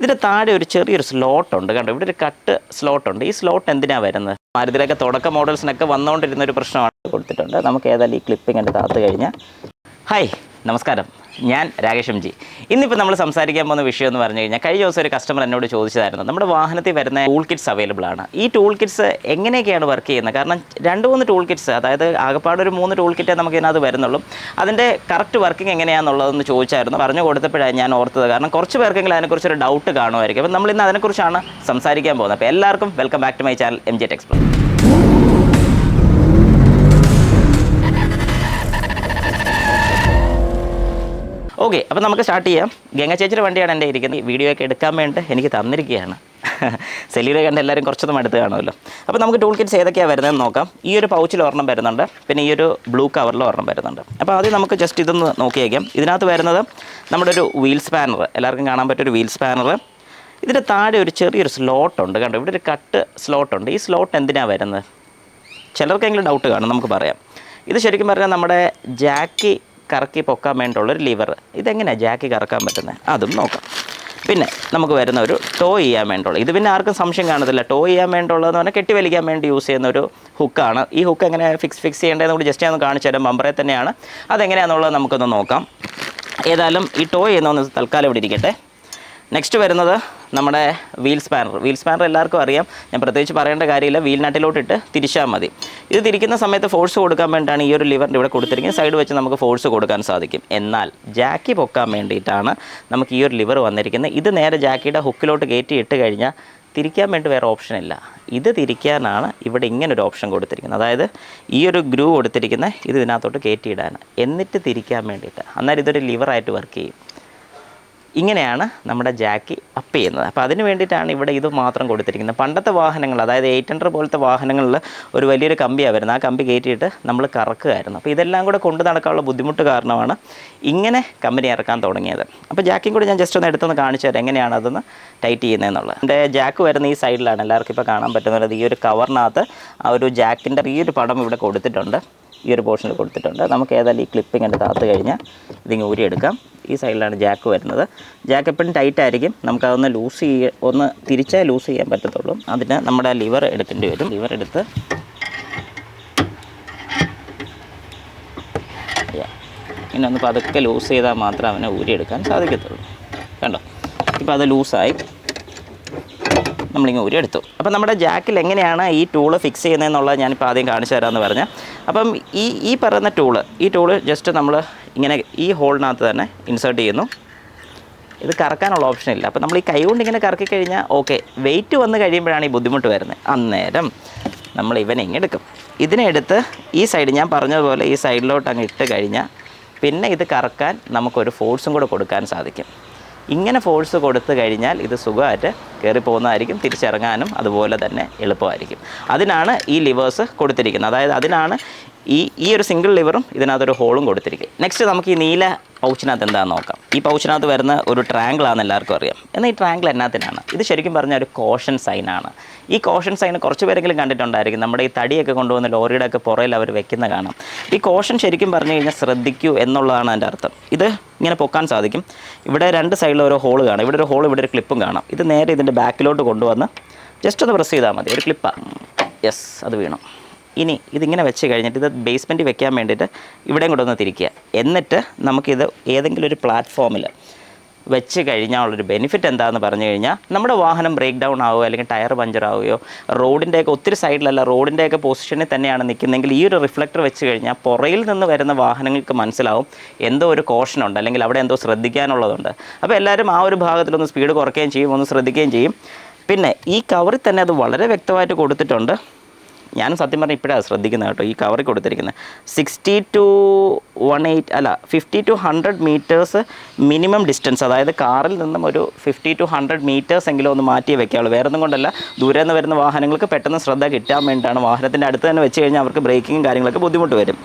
ഇതിൻ്റെ താഴെ ഒരു ചെറിയൊരു സ്ലോട്ടുണ്ട് കണ്ടോ, ഇവിടെ ഒരു കട്ട് സ്ലോട്ടുണ്ട്. ഈ സ്ലോട്ട് എന്തിനാണ് വരുന്നത്? മാരുതിയിലൊക്കെ തുടക്ക മോഡൽസിനൊക്കെ വന്നുകൊണ്ടിരുന്ന ഒരു പ്രശ്നമാണ് കൊടുത്തിട്ടുണ്ട്. നമുക്ക് ഏതായാലും ഈ ക്ലിപ്പിംഗ് എൻ്റെ താത്ത് കഴിഞ്ഞാൽ. ഹായ്, നമസ്കാരം, ഞാൻ രാകേഷ് ജി. ഇന്നിപ്പോൾ നമ്മൾ സംസാരിക്കാൻ പോകുന്ന വിഷയം എന്ന് പറഞ്ഞു കഴിഞ്ഞാൽ, കഴിഞ്ഞ ദിവസം ഒരു കസ്റ്റമർ എന്നോട് ചോദിച്ചതായിരുന്നു, നമ്മുടെ വാഹനത്തിൽ വരുന്ന ടൂൾ കിറ്റ്സ് അവൈലബിൾ ആണ്. ഈ ടൂൾ കിറ്റ്സ് എങ്ങനെയൊക്കെയാണ് വർക്ക് ചെയ്യുന്നത്? കാരണം 2-3 ടൂൾ കിറ്റ്സ്, അതായത് ആകെപ്പാട് ഒരു 3 ടൂൾ കിറ്റേ നമുക്ക് ഇതിനകത്ത് വരുന്നുള്ളൂ. അതിൻ്റെ കറക്റ്റ് വർക്കിംഗ് എങ്ങനെയാണെന്നുള്ളതെന്ന് ചോദിച്ചായിരുന്നു. പറഞ്ഞു കൊടുത്തപ്പോഴാണ് ഞാൻ ഓർത്തത്. കാരണം കുറച്ച് പേർക്കെങ്കിലും അതിനെക്കുറിച്ചൊരു ഡൗട്ട് കാണുമായിരിക്കും. അപ്പോൾ നമ്മൾ ഇന്ന് അതിനെക്കുറിച്ചാണ് സംസാരിക്കാൻ പോകുന്നത്. അപ്പോൾ എല്ലാവർക്കും welcome back to my channel MJ Tech Explore. Okay, അപ്പോൾ നമുക്ക് സ്റ്റാർട്ട് ചെയ്യാം. ഗംഗ ചേച്ചിയുടെ വണ്ടിയാണ് എൻ്റെ ഇരിക്കുന്നത്. വീഡിയോ ഒക്കെ എടുക്കാൻ വേണ്ടി എനിക്ക് തന്നിരിക്കുകയാണ്. സെല്ലിയുടെ കണ്ട് എല്ലാവരും കുറച്ചൊന്നും അടുത്ത് കാണുമല്ലോ. അപ്പോൾ നമുക്ക് ടൂൾ കിറ്റ്സ് ഏതൊക്കെയാണ് വരുന്നതെന്ന് നോക്കാം. ഈ ഒരു പൗച്ചിൽ ഒരെണ്ണം വരുന്നുണ്ട്, പിന്നെ ഈ ഒരു ബ്ലൂ കവറിൽ ഒരെണ്ണം വരുന്നുണ്ട്. അപ്പോൾ ആദ്യം നമുക്ക് ജസ്റ്റ് ഇതൊന്ന് നോക്കിയേക്കാം. ഇതിനകത്ത് വരുന്നത് നമ്മുടെ ഒരു വീൽ സ്പാനർ, എല്ലാവർക്കും കാണാൻ പറ്റിയൊരു വീൽ സ്പാനർ. ഇതിൻ്റെ താഴെ ഒരു ചെറിയൊരു സ്ലോട്ടുണ്ട് കണ്ടോ, ഇവിടെ ഒരു കട്ട് സ്ലോട്ടുണ്ട്. ഈ സ്ലോട്ട് എന്തിനാണ് വരുന്നത്? ചിലർക്കെങ്കിലും ഡൗട്ട് കാണും, നമുക്ക് പറയാം. ഇത് ശരിക്കും പറഞ്ഞാൽ നമ്മുടെ ജാക്കി കറക്കി പൊക്കാൻ വേണ്ടിയുള്ളൊരു ലിവർ. ഇതെങ്ങനെയാണ് ജാക്കി കറക്കാൻ പറ്റുന്നത് അതും നോക്കാം. പിന്നെ നമുക്ക് വരുന്ന ഒരു ടോ ചെയ്യാൻ വേണ്ടിയുള്ള, ഇത് പിന്നെ ആർക്കും സംശയം കാണത്തില്ല. ടോ ചെയ്യാൻ വേണ്ടിയുള്ളതെന്ന് പറഞ്ഞാൽ കെട്ടി വലിക്കാൻ വേണ്ടി യൂസ് ചെയ്യുന്ന ഒരു ഹുക്കാണ്. ഈ ഹുക്ക് എങ്ങനെ ഫിക്സ് ചെയ്യേണ്ടതെന്ന് കൂടി ജസ്റ്റ് ഒന്ന് കാണിച്ചു തരാം. ബമ്പറേ തന്നെയാണ്. അതെങ്ങനെയാണെന്നുള്ളത് നമുക്കൊന്ന് നോക്കാം. ഏതായാലും ഈ ടോ ചെയ്യുന്നതൊന്ന് തൽക്കാലം ഇവിടെ ഇരിക്കട്ടെ. നെക്സ്റ്റ് വരുന്നത് നമ്മുടെ വീൽ സ്പാനർ എല്ലാവർക്കും അറിയാം, ഞാൻ പ്രത്യേകിച്ച് പറയേണ്ട കാര്യമില്ല. വീൽ നട്ടിലോട്ടിട്ട് തിരിച്ചാൽ മതി. ഇത് തിരിക്കുന്ന സമയത്ത് ഫോഴ്സ് കൊടുക്കാൻ വേണ്ടിയിട്ടാണ് ഈ ഒരു ലിവറിൻ്റെ ഇവിടെ കൊടുത്തിരിക്കുന്നത്. സൈഡ് വെച്ച് നമുക്ക് ഫോഴ്സ് കൊടുക്കാൻ സാധിക്കും. എന്നാൽ ജാക്കി പൊക്കാൻ വേണ്ടിയിട്ടാണ് നമുക്ക് ഈ ഒരു ലിവർ വന്നിരിക്കുന്നത്. ഇത് നേരെ ജാക്കിയുടെ ഹുക്കിലോട്ട് കയറ്റി ഇട്ട് കഴിഞ്ഞാൽ തിരിക്കാൻ വേണ്ടി വേറെ ഓപ്ഷൻ ഇല്ല. ഇത് തിരിക്കാനാണ് ഇവിടെ ഇങ്ങനൊരു ഓപ്ഷൻ കൊടുത്തിരിക്കുന്നത്. അതായത് ഈ ഒരു ഗ്രൂ കൊടുത്തിരിക്കുന്നത് ഇത് ഇതിനകത്തോട്ട് കയറ്റിയിടാൻ, എന്നിട്ട് തിരിക്കാൻ വേണ്ടിയിട്ട്. അന്നേരം ഇതൊരു ലിവറായിട്ട് വർക്ക് ചെയ്യും. ഇങ്ങനെയാണ് നമ്മുടെ ജാക്കി അപ്പ് ചെയ്യുന്നത്. അപ്പോൾ അതിന് വേണ്ടിയിട്ടാണ് ഇവിടെ ഇത് മാത്രം കൊടുത്തിരിക്കുന്നത്. പണ്ടത്തെ വാഹനങ്ങൾ, അതായത് 800 പോലത്തെ വാഹനങ്ങളിൽ ഒരു വലിയൊരു കമ്പിയാണ് വരുന്നത്. ആ കമ്പി കയറ്റിയിട്ട് നമ്മൾ കറക്കുമായിരുന്നു. അപ്പോൾ ഇതെല്ലാം കൂടെ കൊണ്ട് നടക്കാനുള്ള ബുദ്ധിമുട്ട് കാരണമാണ് ഇങ്ങനെ കമ്പനി ഇറക്കാൻ തുടങ്ങിയത്. അപ്പോൾ ജാക്കിയും കൂടി ഞാൻ ജസ്റ്റ് ഒന്ന് എടുത്തൊന്ന് കാണിച്ചു തരാം എങ്ങനെയാണ് അതൊന്ന് ടൈറ്റ് ചെയ്യുന്നതെന്നുള്ളത്. എൻ്റെ ജാക്ക് വരുന്ന ഈ സൈഡിലാണ്, എല്ലാവർക്കും ഇപ്പോൾ കാണാൻ പറ്റുന്നത്. ഈ ഒരു കവറിനകത്ത് ആ ഒരു ജാക്കിൻ്റെ ഈ ഒരു പടം ഇവിടെ കൊടുത്തിട്ടുണ്ട്, ഈ ഒരു പോർഷനിൽ കൊടുത്തിട്ടുണ്ട്. നമുക്ക് ഏതായാലും ഈ ക്ലിപ്പിംഗ് എൻ്റെ താത്ത് കഴിഞ്ഞാൽ ഇതിങ്ങ് ഊരിയെടുക്കാം. ഈ സൈഡിലാണ് ജാക്ക് വരുന്നത്. ജാക്ക് എപ്പോഴും ടൈറ്റ് ആയിരിക്കും. നമുക്കതൊന്ന് ഒന്ന് തിരിച്ചാൽ ലൂസ് ചെയ്യാൻ പറ്റത്തുള്ളൂ. അതിന് നമ്മുടെ ലിവർ എടുക്കേണ്ടി വരും. ലിവർ എടുത്ത് ഇനി ഒന്ന് പതുക്കെ ലൂസ് ചെയ്താൽ മാത്രം അവനെ ഊരിയെടുക്കാൻ സാധിക്കത്തുള്ളൂ. കണ്ടോ, ഇപ്പോൾ അത് ലൂസായി നമ്മളിങ്ങനെ ഊരിയെടുത്തു. അപ്പം നമ്മുടെ ജാക്കിൽ എങ്ങനെയാണ് ഈ ടൂള് ഫിക്സ് ചെയ്യുന്നതെന്നുള്ളത് ഞാനിപ്പോൾ ആദ്യം കാണിച്ചു തരാമെന്ന് പറഞ്ഞാൽ. അപ്പം ഈ പറയുന്ന ഈ ടൂള് ജസ്റ്റ് നമ്മൾ ഇങ്ങനെ ഈ ഹോളിനകത്ത് തന്നെ ഇൻസേർട്ട് ചെയ്യുന്നു. ഇത് കറക്കാനുള്ള ഓപ്ഷൻ ഇല്ല. അപ്പോൾ നമ്മൾ ഈ കൈ കൊണ്ട് ഇങ്ങനെ കറക്കി കഴിഞ്ഞാൽ ഓക്കെ. വെയിറ്റ് വന്ന് കഴിയുമ്പോഴാണ് ഈ ബുദ്ധിമുട്ട് വരുന്നത്. അന്നേരം നമ്മൾ ഇവനെ ഇങ്ങനെ എടുക്കും. ഇതിനെ എടുത്ത് ഈ സൈഡ്, ഞാൻ പറഞ്ഞതുപോലെ ഈ സൈഡിലോട്ട് അങ്ങ് ഇട്ട് കഴിഞ്ഞാൽ പിന്നെ ഇത് കറക്കാൻ നമുക്കൊരു ഫോഴ്സും കൂടെ കൊടുക്കാൻ സാധിക്കും. ഇങ്ങനെ ഫോഴ്സ് കൊടുത്തു കഴിഞ്ഞാൽ ഇത് സുഖമായിട്ട് കയറി പോകുന്നതായിരിക്കും. തിരിച്ചിറങ്ങാനും അതുപോലെ തന്നെ എളുപ്പമായിരിക്കും. അതിനാണ് ഈ ലിവേഴ്സ് കൊടുത്തിരിക്കുന്നത്. അതായത് അതിനാണ് ഈ ഒരു സിംഗിൾ ലിവറും ഇതിനകത്തൊരു ഹോളും കൊടുത്തിരിക്കും. നെക്സ്റ്റ് നമുക്ക് ഈ നീല പൗച്ചിനകത്ത് എന്താണെന്ന് നോക്കാം. ഈ പൗച്ചിനകത്ത് വരുന്ന ഒരു ട്രയാങ്കിളാണെന്ന് എല്ലാവർക്കും അറിയാം. എന്നാൽ ഈ ട്രയാങ്കിൾ എന്നാത്തിനാണ്? ഇത് ശരിക്കും പറഞ്ഞാൽ ഒരു കോഷൻ സൈനാണ്. ഈ കോഷൻ സൈൻ കുറച്ച് പേരെങ്കിലും കണ്ടിട്ടുണ്ടായിരിക്കും. നമ്മുടെ ഈ തടിയൊക്കെ കൊണ്ടുവന്ന് ലോറിയുടെ ഒക്കെ പുറയിൽ അവർ വെക്കുന്ന കാണാം. ഈ കോഷൻ ശരിക്കും പറഞ്ഞു കഴിഞ്ഞാൽ ശ്രദ്ധിക്കൂ എന്നുള്ളതാണ് അതിൻ്റെ അർത്ഥം. ഇത് ഇങ്ങനെ പൊക്കാൻ സാധിക്കും. ഇവിടെ 2 സൈഡിലും ഓരോ ഹോൾ കാണാം. ഇവിടെ ഒരു ഹോൾ, ഇവിടെ ഒരു ക്ലിപ്പും കാണാം. ഇത് നേരെ ഇതിൻ്റെ ബാക്കിലോട്ട് കൊണ്ടുവന്ന് ജസ്റ്റ് ഒന്ന് പ്രസ് ചെയ്താൽ മതി. ഒരു ക്ലിപ്പാണ്. യെസ്, അത് വീണു. ഇനി ഇതിങ്ങനെ വെച്ച് കഴിഞ്ഞിട്ട് ഇത് ബേസ്മെൻറ്റിൽ വെക്കാൻ വേണ്ടിയിട്ട് ഇവിടെയും കൂടെ ഒന്ന് തിരിക്കുക. എന്നിട്ട് നമുക്കിത് ഏതെങ്കിലും ഒരു പ്ലാറ്റ്ഫോമിൽ വെച്ച് കഴിഞ്ഞാൽ ഉള്ളൊരു ബെനിഫിറ്റ് എന്താണെന്ന് പറഞ്ഞു കഴിഞ്ഞാൽ, നമ്മുടെ വാഹനം ബ്രേക്ക് ഡൗൺ ആവുകയോ അല്ലെങ്കിൽ ടയർ പഞ്ചർ ആവുകയോ, റോഡിൻ്റെയൊക്കെ ഒത്തിരി സൈഡിലല്ല, റോഡിൻ്റെയൊക്കെ പൊസിഷനിൽ തന്നെയാണ് നിൽക്കുന്നതെങ്കിൽ ഈ ഒരു റിഫ്ലക്ടർ വെച്ച് കഴിഞ്ഞാൽ പുറയിൽ നിന്ന് വരുന്ന വാഹനങ്ങൾക്ക് മനസ്സിലാവും എന്തോ ഒരു കോഷനുണ്ട്, അല്ലെങ്കിൽ അവിടെ എന്തോ ശ്രദ്ധിക്കാനുള്ളതുണ്ട്. അപ്പോൾ എല്ലാവരും ആ ഒരു ഭാഗത്തിലൊന്ന് സ്പീഡ് കുറയ്ക്കുകയും ചെയ്യും, ഒന്ന് ശ്രദ്ധിക്കുകയും ചെയ്യും. പിന്നെ ഈ കവറിൽ തന്നെ അത് വളരെ വ്യക്തമായിട്ട് കൊടുത്തിട്ടുണ്ട്. ഞാനും സത്യം പറഞ്ഞാൽ ഇപ്പോഴാണ് ശ്രദ്ധിക്കുന്നത് കേട്ടോ. ഈ കവറിൽ കൊടുത്തിരിക്കുന്നത് 50 to 100 മീറ്റേഴ്സ് മിനിമം ഡിസ്റ്റൻസ്, അതായത് കാറിൽ നിന്നും ഒരു 50 to 100 മീറ്റേഴ്സ് എങ്കിലും ഒന്ന് മാറ്റി വെക്കാവുള്ളൂ. വേറെ ഒന്നും കൊണ്ടല്ല, ദൂരെ നിന്ന് വരുന്ന വാഹനങ്ങൾക്ക് പെട്ടെന്ന് ശ്രദ്ധ കിട്ടാൻ വേണ്ടിയിട്ടാണ്. വാഹനത്തിൻ്റെ അടുത്ത് തന്നെ വെച്ച് കഴിഞ്ഞാൽ അവർക്ക് ബ്രേക്കിങ്ങും കാര്യങ്ങളൊക്കെ ബുദ്ധിമുട്ട് വരും.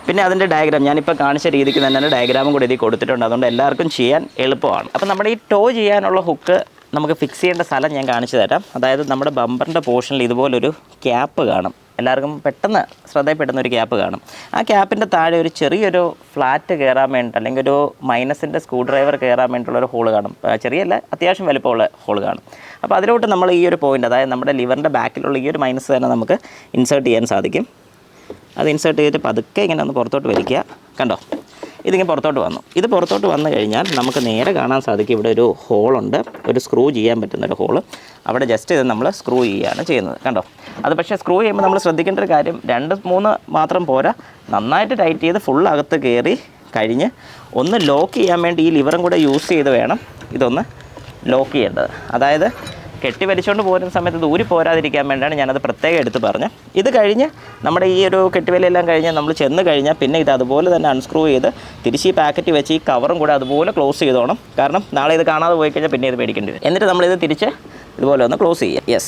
പിന്നെ അതിൻ്റെ ഡയഗ്രാം ഞാനിപ്പോൾ കാണിച്ച രീതിക്ക് തന്നെ ഡയഗ്രാമും കൂടി ഇതിൽ കൊടുത്തിട്ടുണ്ട്. അതുകൊണ്ട് എല്ലാവർക്കും ചെയ്യാൻ എളുപ്പമാണ്. അപ്പോൾ നമ്മുടെ ഈ ടോ ചെയ്യാനുള്ള ഹുക്ക് നമുക്ക് ഫിക്സ് ചെയ്യേണ്ട സ്ഥലം ഞാൻ കാണിച്ചു തരാം. അതായത് നമ്മുടെ ബമ്പറിൻ്റെ പോർഷനിൽ ഇതുപോലൊരു ക്യാപ്പ് കാണും. എല്ലാവർക്കും പെട്ടെന്ന് ശ്രദ്ധയിൽപ്പെടുന്ന ഒരു ക്യാപ്പ് കാണും. ആ ക്യാപ്പിൻ്റെ താഴെ ഒരു ചെറിയൊരു ഫ്ലാറ്റ് കയറാൻ വേണ്ടിയിട്ട് അല്ലെങ്കിൽ ഒരു മൈനസിൻ്റെ സ്ക്രൂ ഡ്രൈവർ കയറാൻ വേണ്ടിയിട്ടുള്ളൊരു ഹോള് കാണും. ചെറിയല്ല, അത്യാവശ്യം വലുപ്പമുള്ള ഹോള് കാണും. അപ്പോൾ അതിലോട്ട് നമ്മൾ ഈ ഒരു പോയിൻ്റ്, അതായത് നമ്മുടെ ലിവറിൻ്റെ ബാക്കിലുള്ള ഈ ഒരു മൈനസ് തന്നെ നമുക്ക് ഇൻസേർട്ട് ചെയ്യാൻ സാധിക്കും. അത് ഇൻസേർട്ട് ചെയ്തിട്ട് പതുക്കെ ഇങ്ങനെ ഒന്ന് പുറത്തോട്ട് വലിക്കുക. കണ്ടോ, ഇതിങ്ങനെ പുറത്തോട്ട് വന്നു. ഇത് പുറത്തോട്ട് വന്നു കഴിഞ്ഞാൽ നമുക്ക് നേരെ കാണാൻ സാധിക്കും ഇവിടെ ഒരു ഹോളുണ്ട്, ഒരു സ്ക്രൂ ചെയ്യാൻ പറ്റുന്നൊരു ഹോള്. അവിടെ ജസ്റ്റ് ഇത് നമ്മൾ സ്ക്രൂ ചെയ്യുകയാണ് ചെയ്യുന്നത്. കണ്ടോ, അത് പക്ഷേ സ്ക്രൂ ചെയ്യുമ്പോൾ നമ്മൾ ശ്രദ്ധിക്കേണ്ട ഒരു കാര്യം, 2-3 മാത്രം പോരാ, നന്നായിട്ട് ടൈറ്റ് ചെയ്ത് ഫുൾ അകത്ത് കയറി കഴിഞ്ഞ് ഒന്ന് ലോക്ക് ചെയ്യാൻ വേണ്ടി ഈ ലിവറും കൂടെ യൂസ് ചെയ്ത് വേണം ഇതൊന്ന് ലോക്ക് ചെയ്യേണ്ടത്. അതായത് കെട്ടി വലിച്ചുകൊണ്ട് പോകുന്ന സമയത്ത് ദൂരി പോരാതിരിക്കാൻ വേണ്ടിയാണ് ഞാനത് പ്രത്യേകം എടുത്ത് പറഞ്ഞത്. ഇത് കഴിഞ്ഞ് നമ്മുടെ ഈ ഒരു കെട്ടിവലിയെല്ലാം കഴിഞ്ഞ് നമ്മൾ ചെന്ന് കഴിഞ്ഞാൽ പിന്നെ ഇത് അതുപോലെ തന്നെ അൺസ്ക്രൂ ചെയ്ത് തിരിച്ച് ഈ പാക്കറ്റ് വെച്ച് ഈ കവറും കൂടെ അതുപോലെ ക്ലോസ് ചെയ്തോണം. കാരണം നാളെ ഇത് കാണാതെ പോയി കഴിഞ്ഞാൽ പിന്നെ ഇത് മേടിക്കേണ്ടി വരും. എന്നിട്ട് നമ്മളിത് തിരിച്ച് ഇതുപോലെ ഒന്ന് ക്ലോസ് ചെയ്യുക. യെസ്,